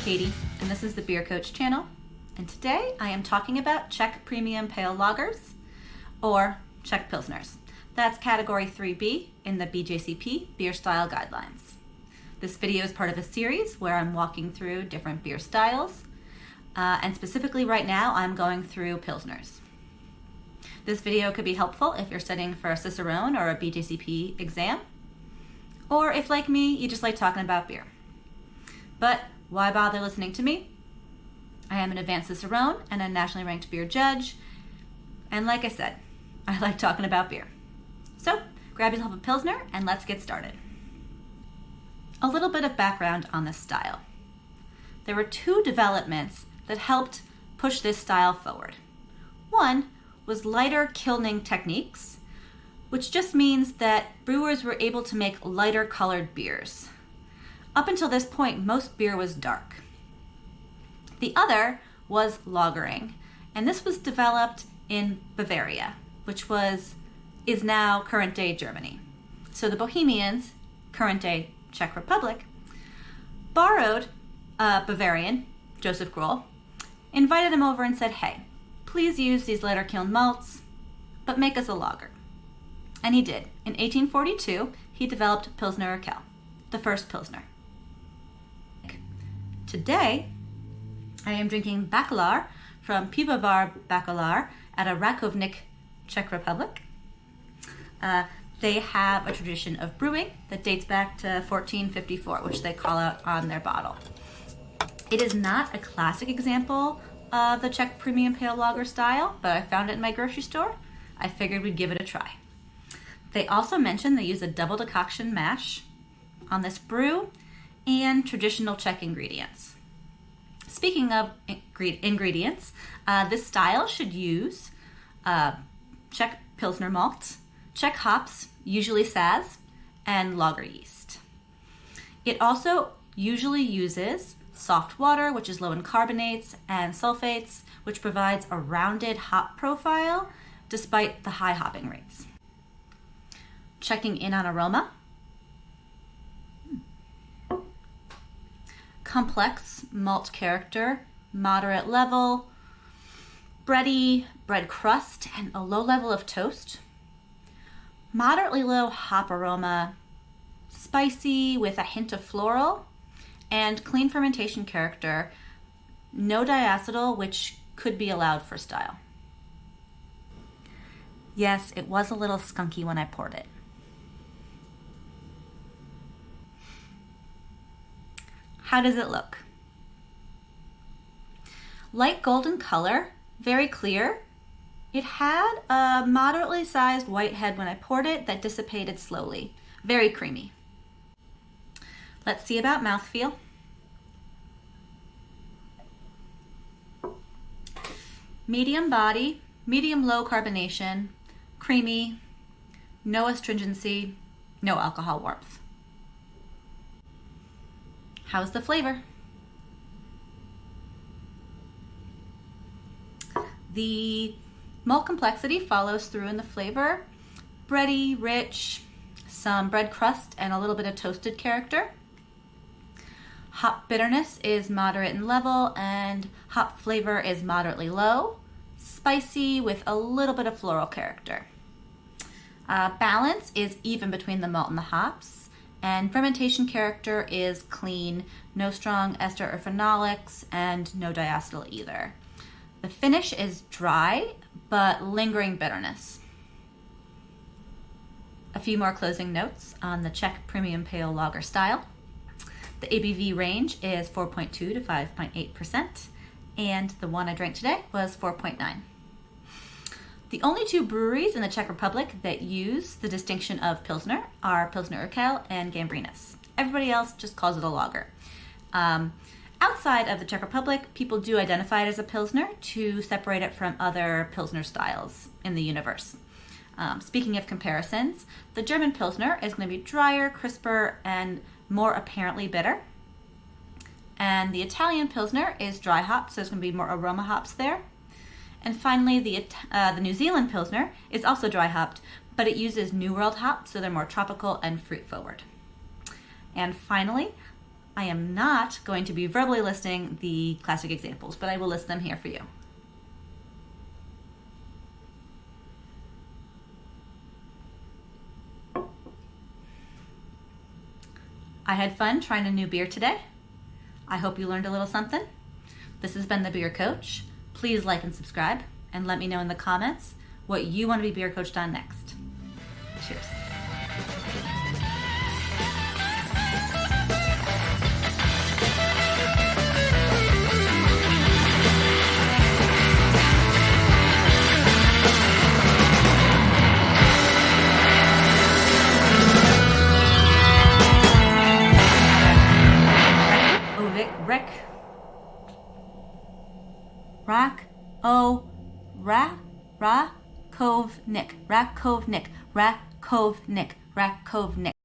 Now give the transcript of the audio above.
Katie, and this is the Beer Coach channel. And today I am talking about Czech Premium Pale Lagers, or Czech Pilsners. That's category 3B in the BJCP Beer Style Guidelines. This video is part of a series where I'm walking through different beer styles, and specifically right now I'm going through Pilsners. This video could be helpful if you're studying for a Cicerone or a BJCP exam, or if, like me, you just like talking about beer. But why bother listening to me? I am an Advanced Cicerone and a nationally ranked beer judge, and like I said, I like talking about beer. So grab yourself a Pilsner and let's get started. A little bit of background on this style. There were two developments that helped push this style forward. One was lighter kilning techniques, which just means that brewers were able to make lighter colored beers. Up until this point, most beer was dark. The other was lagering, and this was developed in Bavaria, which is now current-day Germany. So the Bohemians, current-day Czech Republic, borrowed a Bavarian, Joseph Grohl, invited him over and said, hey, please use these lighter kiln malts, but make us a lager. And he did. In 1842, he developed Pilsner Urquell, the first Pilsner. Today, I am drinking Bakalar from Pivovar Bakalar at a Rakovník, Czech Republic. They have a tradition of brewing that dates back to 1454, which they call out on their bottle. It is not a classic example of the Czech Premium Pale Lager style, but I found it in my grocery store. I figured we'd give it a try. They also mention they use a double decoction mash on this brew and traditional Czech ingredients. Speaking of ingredients, this style should use Czech Pilsner malt, Czech hops, usually Saz, and lager yeast. It also usually uses soft water, which is low in carbonates, and sulfates, which provides a rounded hop profile despite the high hopping rates. Checking in on aroma. Complex malt character, moderate level, bready bread crust, and a low level of toast. Moderately low hop aroma, spicy with a hint of floral, and clean fermentation character, no diacetyl, which could be allowed for style. Yes, it was a little skunky when I poured it. How does it look? Light golden color, very clear. It had a moderately sized white head when I poured it that dissipated slowly. Very creamy. Let's see about mouthfeel. Medium body, medium low carbonation, creamy, no astringency, no alcohol warmth. How's the flavor? The malt complexity follows through in the flavor. Bready, rich, some bread crust, and a little bit of toasted character. Hop bitterness is moderate in level, and hop flavor is moderately low. Spicy with a little bit of floral character. Balance is even between the malt and the hops. And fermentation character is clean, no strong ester or phenolics, and no diacetyl either. The finish is dry, but lingering bitterness. A few more closing notes on the Czech Premium Pale Lager style. The ABV range is 4.2 to 5.8%, and the one I drank today was 4.9. The only two breweries in the Czech Republic that use the distinction of Pilsner are Pilsner Urquell and Gambrinus. Everybody else just calls it a lager. Outside of the Czech Republic, people do identify it as a Pilsner to separate it from other Pilsner styles in the universe. Speaking of comparisons, the German Pilsner is going to be drier, crisper, and more apparently bitter. And the Italian Pilsner is dry hop, so there's going to be more aroma hops there. And finally, the New Zealand Pilsner is also dry hopped, but it uses New World hops, so they're more tropical and fruit forward. And finally, I am not going to be verbally listing the classic examples, but I will list them here for you. I had fun trying a new beer today. I hope you learned a little something. This has been the Beer Coach. Please like and subscribe, and let me know in the comments what you want to be beer coached on next. Cheers. Rakovnik.